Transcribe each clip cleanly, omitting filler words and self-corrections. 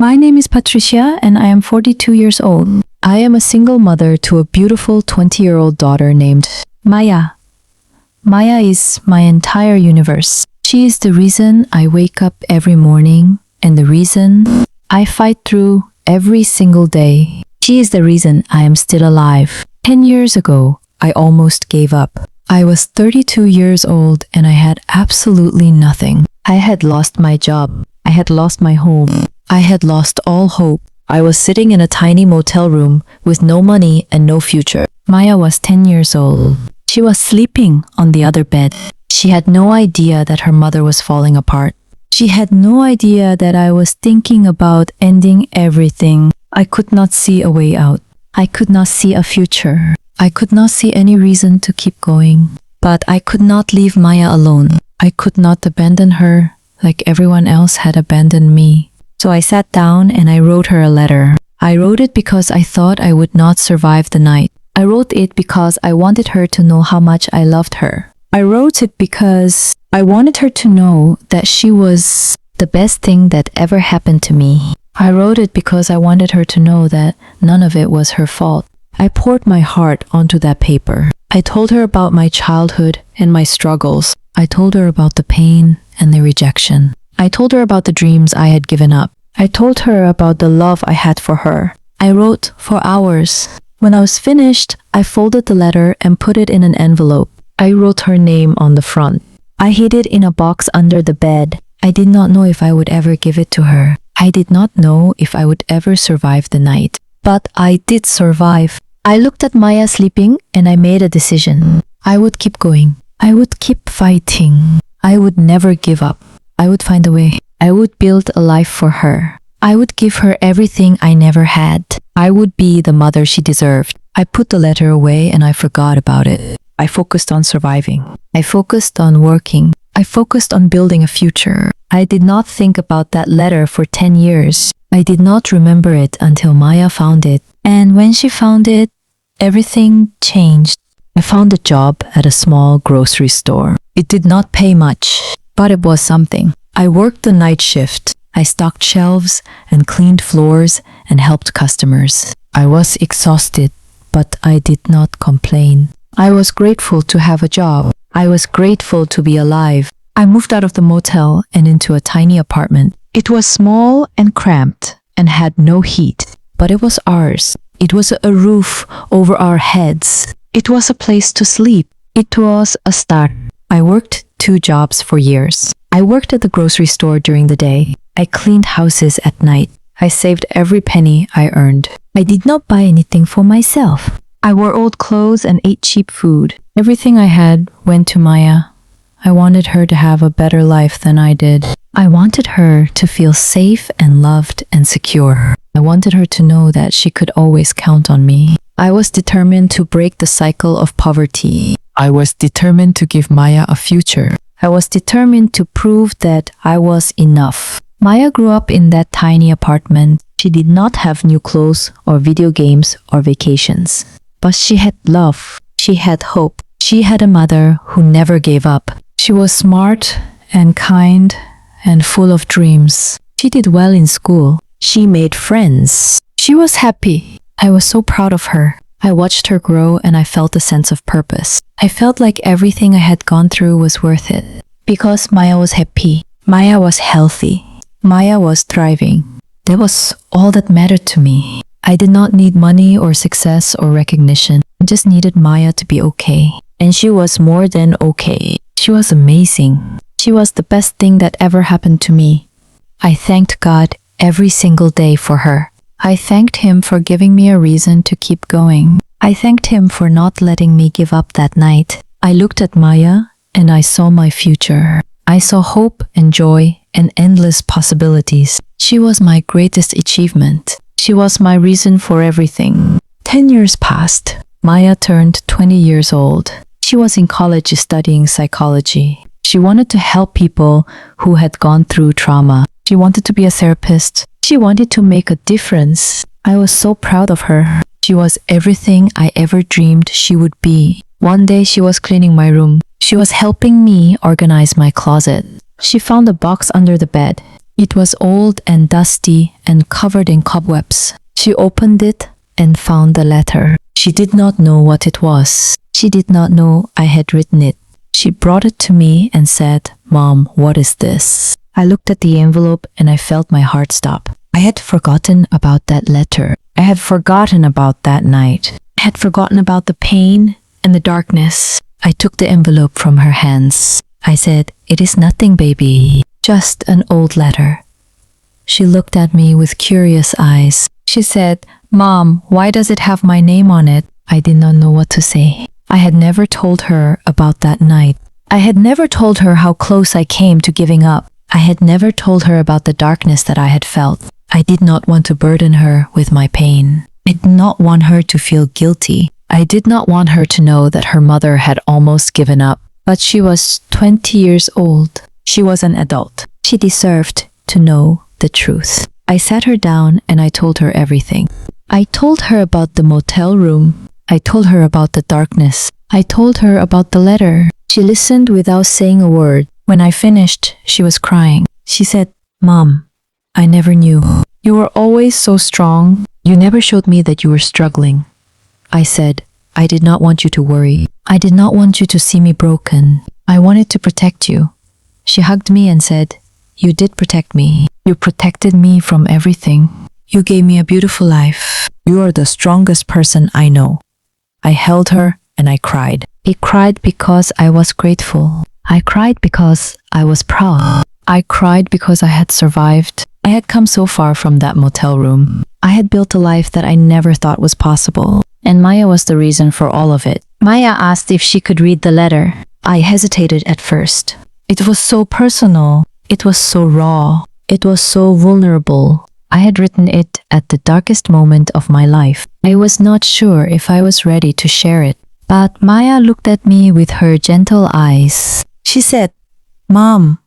My name is Patricia and I am 42 years old. I am a single mother to a beautiful 20-year-old daughter named Maya. Maya is my entire universe. She is the reason I wake up every morning and the reason I fight through every single day. She is the reason I am still alive. 10 years ago, I almost gave up. I was 32 years old and I had absolutely nothing. I had lost my job. I had lost my home. I had lost all hope. I was sitting in a tiny motel room with no money and no future. Maya was 10 years old. She was sleeping on the other bed. She had no idea that her mother was falling apart. She had no idea that I was thinking about ending everything. I could not see a way out. I could not see a future. I could not see any reason to keep going. But I could not leave Maya alone. I could not abandon her like everyone else had abandoned me. So I sat down and I wrote her a letter. I wrote it because I thought I would not survive the night. I wrote it because I wanted her to know how much I loved her. I wrote it because I wanted her to know that she was the best thing that ever happened to me. I wrote it because I wanted her to know that none of it was her fault. I poured my heart onto that paper. I told her about my childhood and my struggles. I told her about the pain and the rejection. I told her about the dreams I had given up. I told her about the love I had for her. I wrote for hours. When I was finished, I folded the letter and put it in an envelope. I wrote her name on the front. I hid it in a box under the bed. I did not know if I would ever give it to her. I did not know if I would ever survive the night. But I did survive. I looked at Maya sleeping and I made a decision. I would keep going. I would keep fighting. I would never give up. I would find a way. I would build a life for her. I would give her everything I never had. I would be the mother she deserved. I put the letter away and I forgot about it. I focused on surviving. I focused on working. I focused on building a future. I did not think about that letter for 10 years. I did not remember it until Maya found it. And when she found it, everything changed. I found a job at a small grocery store. It did not pay much, but it was something. I worked the night shift. I stocked shelves and cleaned floors and helped customers. I was exhausted, but I did not complain. I was grateful to have a job. I was grateful to be alive. I moved out of the motel and into a tiny apartment. It was small and cramped and had no heat, but it was ours. It was a roof over our heads. It was a place to sleep. It was a start. I worked 2 jobs for years. I worked at the grocery store during the day. I cleaned houses at night. I saved every penny I earned. I did not buy anything for myself. I wore old clothes and ate cheap food. Everything I had went to Maya. I wanted her to have a better life than I did. I wanted her to feel safe and loved and secure. I wanted her to know that she could always count on me. I was determined to break the cycle of poverty. I was determined to give Maya a future. I was determined to prove that I was enough. Maya grew up in that tiny apartment. She did not have new clothes or video games or vacations. But she had love. She had hope. She had a mother who never gave up. She was smart and kind and full of dreams. She did well in school. She made friends. She was happy. I was so proud of her. I watched her grow and I felt a sense of purpose. I felt like everything I had gone through was worth it. Because Maya was happy. Maya was healthy. Maya was thriving. That was all that mattered to me. I did not need money or success or recognition. I just needed Maya to be okay. And she was more than okay. She was amazing. She was the best thing that ever happened to me. I thanked God every single day for her. I thanked him for giving me a reason to keep going. I thanked him for not letting me give up that night. I looked at Maya and I saw my future. I saw hope and joy and endless possibilities. She was my greatest achievement. She was my reason for everything. 10 years passed. Maya turned 20 years old. She was in college studying psychology. She wanted to help people who had gone through trauma. She wanted to be a therapist. She wanted to make a difference. I was so proud of her. She was everything I ever dreamed she would be. One day she was cleaning my room. She was helping me organize my closet. She found a box under the bed. It was old and dusty and covered in cobwebs. She opened it and found the letter. She did not know what it was. She did not know I had written it. She brought it to me and said, "Mom, what is this?" I looked at the envelope and I felt my heart stop. I had forgotten about that letter. I had forgotten about that night. I had forgotten about the pain and the darkness. I took the envelope from her hands. I said, "It is nothing, baby. Just an old letter." She looked at me with curious eyes. She said, "Mom, why does it have my name on it?" I did not know what to say. I had never told her about that night. I had never told her how close I came to giving up. I had never told her about the darkness that I had felt. I did not want to burden her with my pain. I did not want her to feel guilty. I did not want her to know that her mother had almost given up. But she was 20 years old. She was an adult. She deserved to know the truth. I sat her down and I told her everything. I told her about the motel room. I told her about the darkness. I told her about the letter. She listened without saying a word. When I finished, she was crying. She said, "Mom, I never knew. You were always so strong. You never showed me that you were struggling." I said, "I did not want you to worry. I did not want you to see me broken. I wanted to protect you." She hugged me and said, "You did protect me. You protected me from everything. You gave me a beautiful life. You are the strongest person I know." I held her and I cried. I cried because I was grateful. I cried because I was proud. I cried because I had survived. I had come so far from that motel room. I had built a life that I never thought was possible. And Maya was the reason for all of it. Maya asked if she could read the letter. I hesitated at first. It was so personal. It was so raw. It was so vulnerable. I had written it at the darkest moment of my life. I was not sure if I was ready to share it. But Maya looked at me with her gentle eyes. She said, "Mom,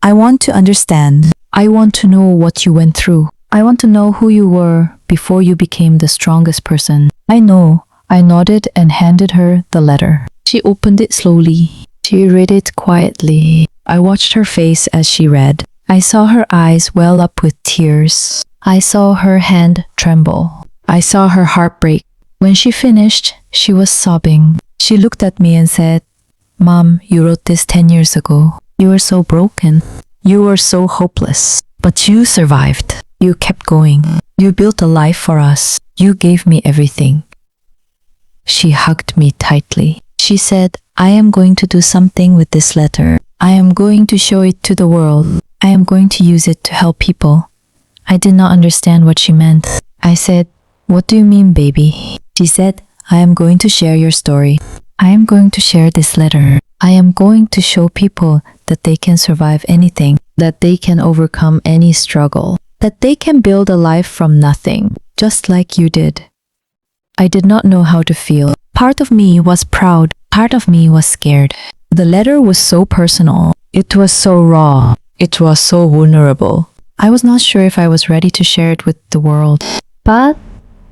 I want to understand. I want to know what you went through. I want to know who you were before you became the strongest person." "I know." I nodded and handed her the letter. She opened it slowly. She read it quietly. I watched her face as she read. I saw her eyes well up with tears. I saw her hand tremble. I saw her heart break. When she finished, she was sobbing. She looked at me and said, "Mom, you wrote this 10 years ago. You were so broken. You were so hopeless. But you survived. You kept going. You built a life for us. You gave me everything." She hugged me tightly. She said, "I am going to do something with this letter. I am going to show it to the world. I am going to use it to help people." I did not understand what she meant. I said, "What do you mean, baby?" She said, "I am going to share your story. I am going to share this letter. I am going to show people that they can survive anything, that they can overcome any struggle, that they can build a life from nothing, just like you did." I did not know how to feel. Part of me was proud. Part of me was scared. The letter was so personal. It was so raw. It was so vulnerable. I was not sure if I was ready to share it with the world. But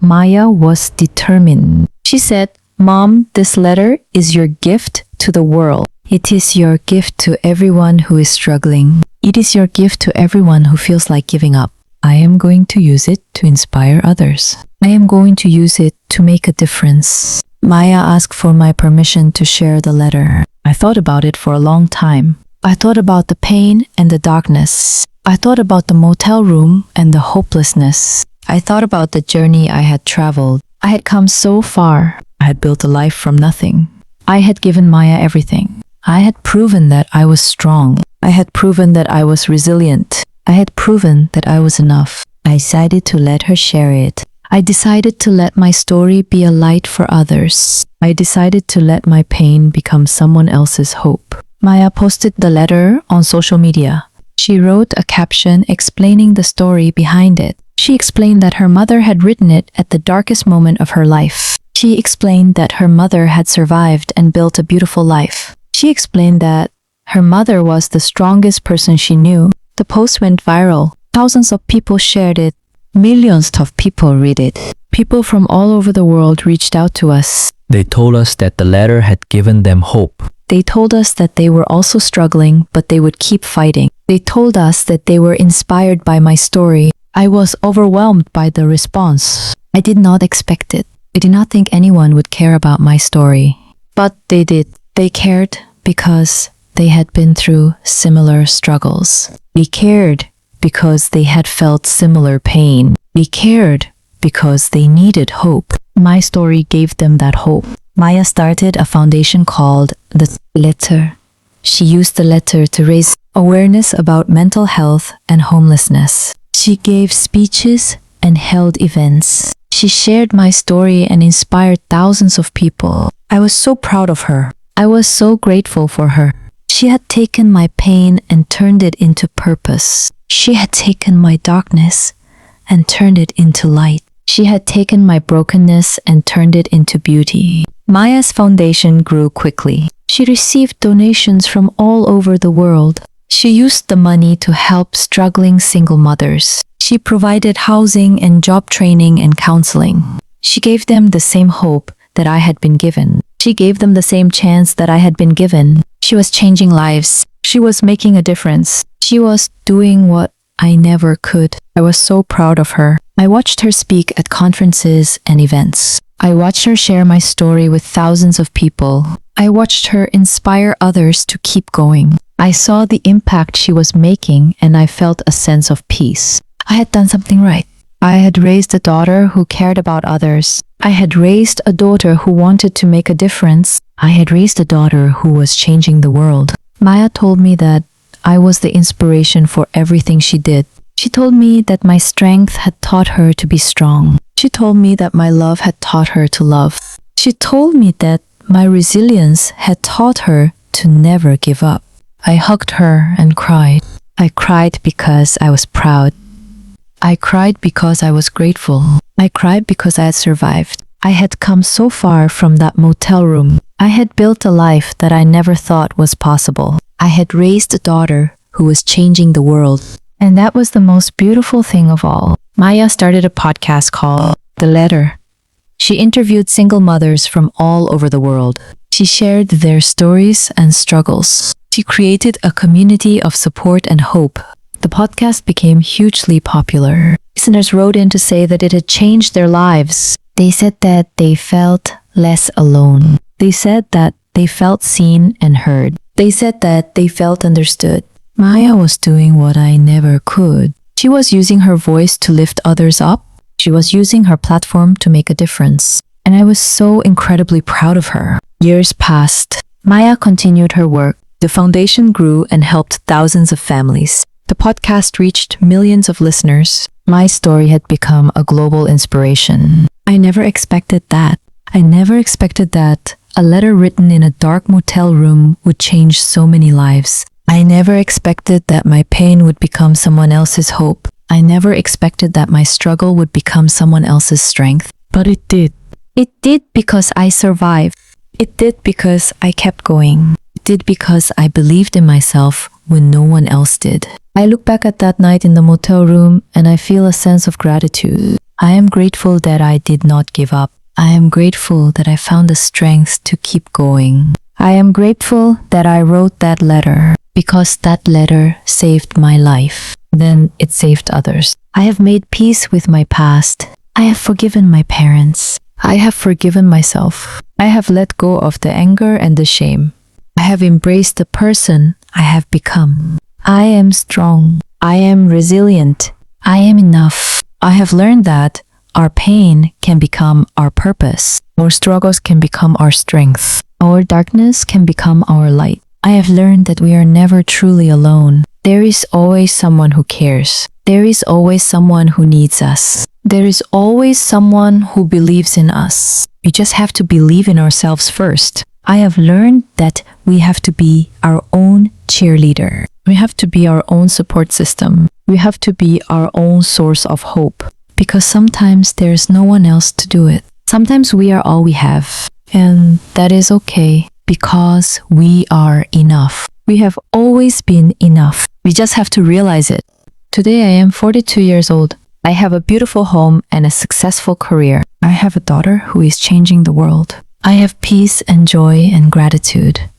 Maya was determined. She said, "Mom, this letter is your gift to the world. It is your gift to everyone who is struggling. It is your gift to everyone who feels like giving up. I am going to use it to inspire others. I am going to use it to make a difference." Maya asked for my permission to share the letter. I thought about it for a long time. I thought about the pain and the darkness. I thought about the motel room and the hopelessness. I thought about the journey I had traveled. I had come so far. I had built a life from nothing. I had given Maya everything. I had proven that I was strong. I had proven that I was resilient. I had proven that I was enough. I decided to let her share it. I decided to let my story be a light for others. I decided to let my pain become someone else's hope. Maya posted the letter on social media. She wrote a caption explaining the story behind it. She explained that her mother had written it at the darkest moment of her life. She explained that her mother had survived and built a beautiful life. She explained that her mother was the strongest person she knew. The post went viral. Thousands of people shared it. Millions of people read it. People from all over the world reached out to us. They told us that the letter had given them hope. They told us that they were also struggling, but they would keep fighting. They told us that they were inspired by my story. I was overwhelmed by the response. I did not expect it. I did not think anyone would care about my story. But they did. They cared because they had been through similar struggles. They cared because they had felt similar pain. They cared because they needed hope. My story gave them that hope. Maya started a foundation called The Letter. She used the letter to raise awareness about mental health and homelessness. She gave speeches and held events. She shared my story and inspired thousands of people. I was so proud of her. I was so grateful for her. She had taken my pain and turned it into purpose. She had taken my darkness and turned it into light. She had taken my brokenness and turned it into beauty. Maya's foundation grew quickly. She received donations from all over the world. She used the money to help struggling single mothers. She provided housing and job training and counseling. She gave them the same hope that I had been given. She gave them the same chance that I had been given. She was changing lives. She was making a difference. She was doing what I never could. I was so proud of her. I watched her speak at conferences and events. I watched her share my story with thousands of people. I watched her inspire others to keep going. I saw the impact she was making and I felt a sense of peace. I had done something right. I had raised a daughter who cared about others. I had raised a daughter who wanted to make a difference. I had raised a daughter who was changing the world. Maya told me that I was the inspiration for everything she did. She told me that my strength had taught her to be strong. She told me that my love had taught her to love. She told me that my resilience had taught her to never give up. I hugged her and cried. I cried because I was proud. I cried because I was grateful. I cried because I had survived. I had come so far from that motel room. I had built a life that I never thought was possible. I had raised a daughter who was changing the world. And that was the most beautiful thing of all. Maya started a podcast called The Letter. She interviewed single mothers from all over the world. She shared their stories and struggles. She created a community of support and hope. The podcast became hugely popular. Listeners wrote in to say that it had changed their lives. They said that they felt less alone. They said that they felt seen and heard. They said that they felt understood. Maya was doing what I never could. She was using her voice to lift others up. She was using her platform to make a difference. And I was so incredibly proud of her. Years passed. Maya continued her work. The foundation grew and helped thousands of families. The podcast reached millions of listeners. My story had become a global inspiration. I never expected that. I never expected that a letter written in a dark motel room would change so many lives. I never expected that my pain would become someone else's hope. I never expected that my struggle would become someone else's strength. But it did. It did because I survived. It did because I kept going. It did because I believed in myself when no one else did. I look back at that night in the motel room and I feel a sense of gratitude. I am grateful that I did not give up. I am grateful that I found the strength to keep going. I am grateful that I wrote that letter because that letter saved my life. Then it saved others. I have made peace with my past. I have forgiven my parents. I have forgiven myself. I have let go of the anger and the shame. I have embraced the person I have become. I am strong. I am resilient. I am enough. I have learned that our pain can become our purpose. Our struggles can become our strength. Our darkness can become our light. I have learned that we are never truly alone. There is always someone who cares. There is always someone who needs us. There is always someone who believes in us. We just have to believe in ourselves first. I have learned that we have to be our own cheerleader. We have to be our own support system. We have to be our own source of hope. Because sometimes there's no one else to do it. Sometimes we are all we have. And that is okay because we are enough. We have always been enough. We just have to realize it. Today I am 42 years old. I have a beautiful home and a successful career. I have a daughter who is changing the world. I have peace and joy and gratitude.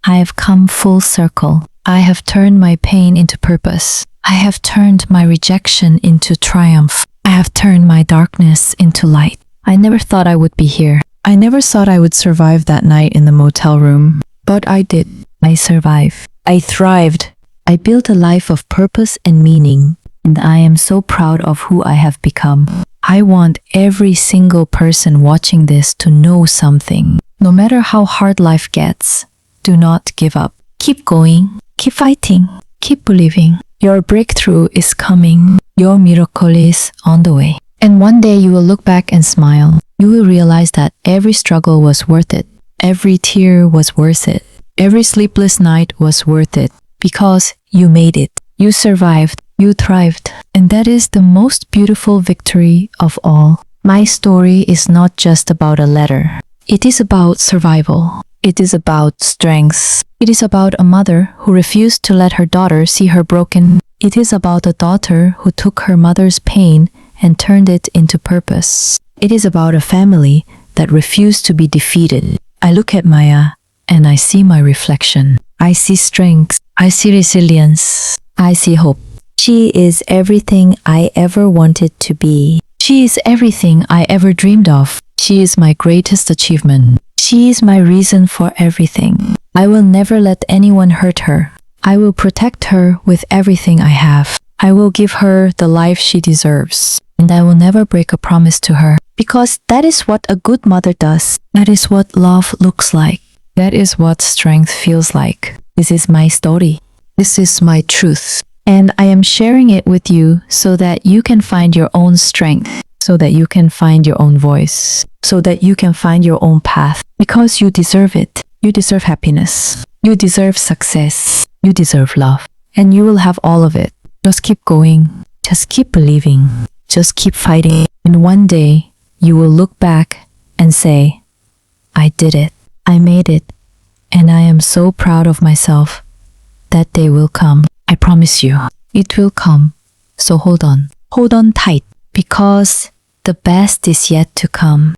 I have come full circle. I have turned my pain into purpose. I have turned my rejection into triumph. I have turned my darkness into light. I never thought I would be here. I never thought I would survive that night in the motel room. But I did. I survived. I thrived. I built a life of purpose and meaning. And I am so proud of who I have become. I want every single person watching this to know something. No matter how hard life gets, do not give up. Keep going. Keep fighting. Keep believing. Your breakthrough is coming. Your miracle is on the way. And one day you will look back and smile. You will realize that every struggle was worth it. Every tear was worth it. Every sleepless night was worth it. Because you made it. You survived. You thrived. And that is the most beautiful victory of all. My story is not just about a letter. It is about survival. It is about strength. It is about a mother who refused to let her daughter see her broken. It is about a daughter who took her mother's pain and turned it into purpose. It is about a family that refused to be defeated. I look at Maya and I see my reflection. I see strength. I see resilience. I see hope. She is everything I ever wanted to be. She is everything I ever dreamed of. She is my greatest achievement. She is my reason for everything. I will never let anyone hurt her. I will protect her with everything I have. I will give her the life she deserves. And I will never break a promise to her. Because that is what a good mother does. That is what love looks like. That is what strength feels like. This is my story. This is my truth. And I am sharing it with you so that you can find your own strength, so that you can find your own voice, so that you can find your own path. Because you deserve it. You deserve happiness. You deserve success. You deserve love. And you will have all of it. Just keep going. Just keep believing. Just keep fighting. And one day, you will look back and say, I did it. I made it. And I am so proud of myself. That day will come. I promise you, it will come. So hold on. Hold on tight. Because the best is yet to come.